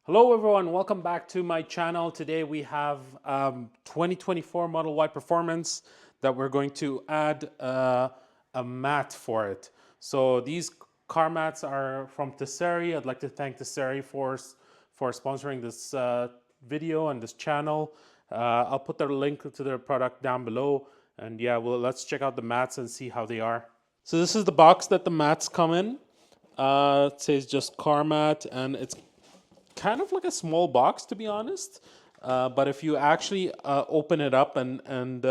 Hello everyone, welcome back to my channel. Today we have 2024 Model Y Performance that we're going to add a mat for it. So these car mats are from Tesery. I'd like to thank Tesery for sponsoring this video and this channel. I'll put the link to their product down below. And yeah, well, let's check out the mats and see how they are. So this is the box that the mats come in. It says just car mat, and it's kind of like a small box, to be honest. But if you actually open it up and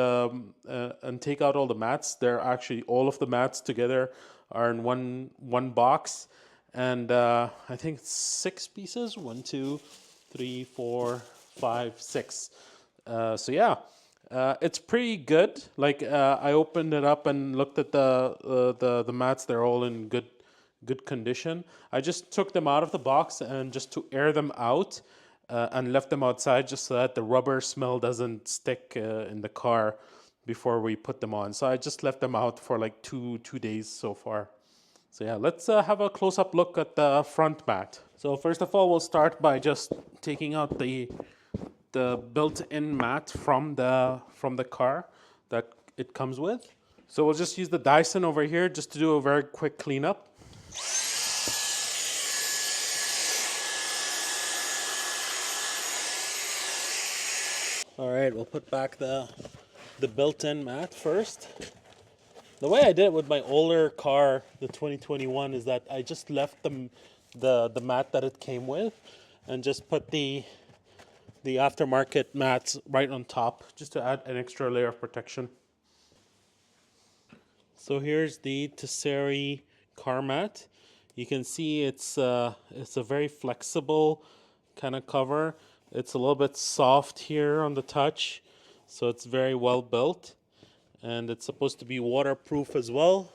take out all the mats, they're actually all of the mats together are in one box, and I think it's 6 pieces. 1, 2, 3, 4, 5, 6. So yeah, it's pretty good. Like I opened it up and looked at the mats. They're all in good condition. I just took them out of the box and just to air them out and left them outside just so that the rubber smell doesn't stick in the car before we put them on. So I just left them out for like two days so far. So yeah, let's have a close-up look at the front mat. So first of all, we'll start by just taking out the built-in mat from the car that it comes with. So we'll just use the Dyson over here just to do a very quick cleanup. All right, we'll put back the built-in mat first. The way I did it with my older car, the 2021, is that I just left the mat that it came with and just put the aftermarket mats right on top just to add an extra layer of protection. So here's the Tesery car mat. You can see it's a very flexible kind of cover. It's a little bit soft here on the touch, so it's very well built, and it's supposed to be waterproof as well.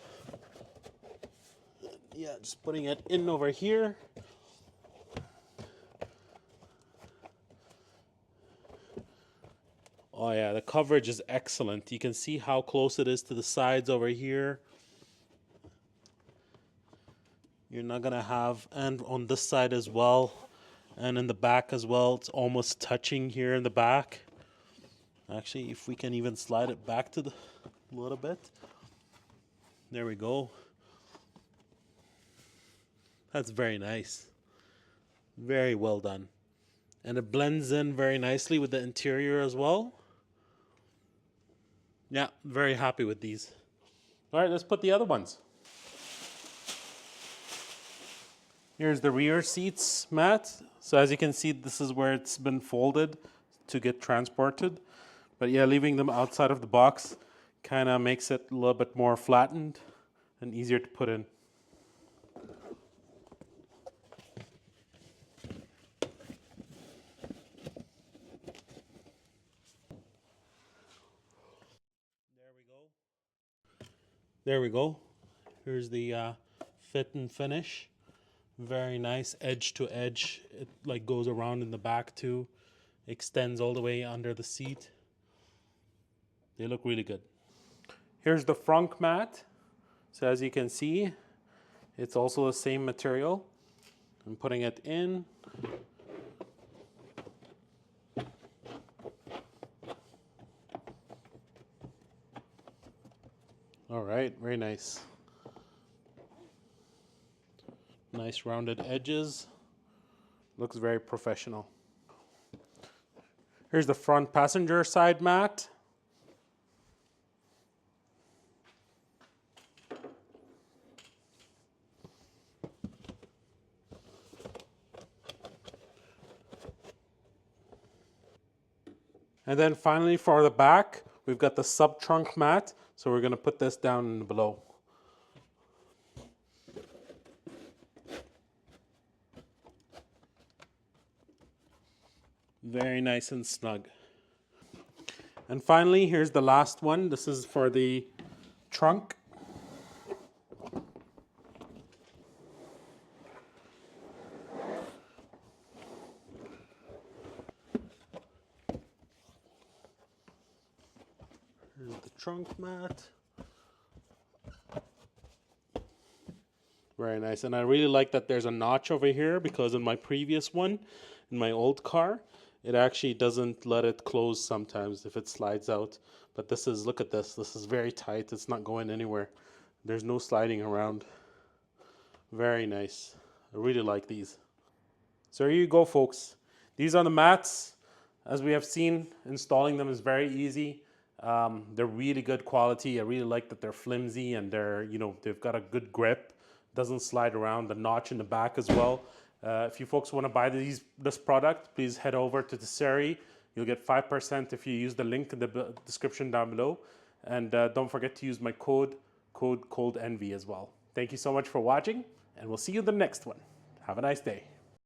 Yeah, just putting it in over here. Oh yeah, the coverage is excellent. You can see how close it is to the sides over here. You're not gonna have, and on this side as well, and in the back as well, it's almost touching here in the back. Actually, if we can even slide it back to a little bit. There we go. That's very nice. Very well done. And it blends in very nicely with the interior as well. Yeah, very happy with these. All right, let's put the other ones. Here's the rear seats mat. So as you can see, this is where it's been folded to get transported. But yeah, leaving them outside of the box kind of makes it a little bit more flattened and easier to put in. There we go. Here's the fit and finish. Very nice, edge to edge. It like goes around in the back too. Extends all the way under the seat. They look really good. Here's the Frunk mat. So as you can see, it's also the same material. I'm putting it in. All right, very nice. Nice rounded edges. Looks very professional. Here's the front passenger side mat. And then finally for the back, we've got the sub trunk mat. So we're going to put this down below. Very nice and snug. And finally, here's the last one. This is for the trunk. Here's the trunk mat. Very nice. And I really like that there's a notch over here because in my previous one, in my old car, it actually doesn't let it close sometimes if it slides out. But this is, look at this. This is very tight. It's not going anywhere. There's no sliding around. Very nice. I really like these. So here you go, folks. These are the mats. As we have seen, installing them is very easy. They're really good quality. I really like that they're flimsy and they're, they've got a good grip. Doesn't slide around. The notch in the back as well. If you folks want to buy this product, please head over to Tesery. You'll get 5% if you use the link in the description down below. And don't forget to use my code COLDENVY as well. Thank you so much for watching, and we'll see you in the next one. Have a nice day.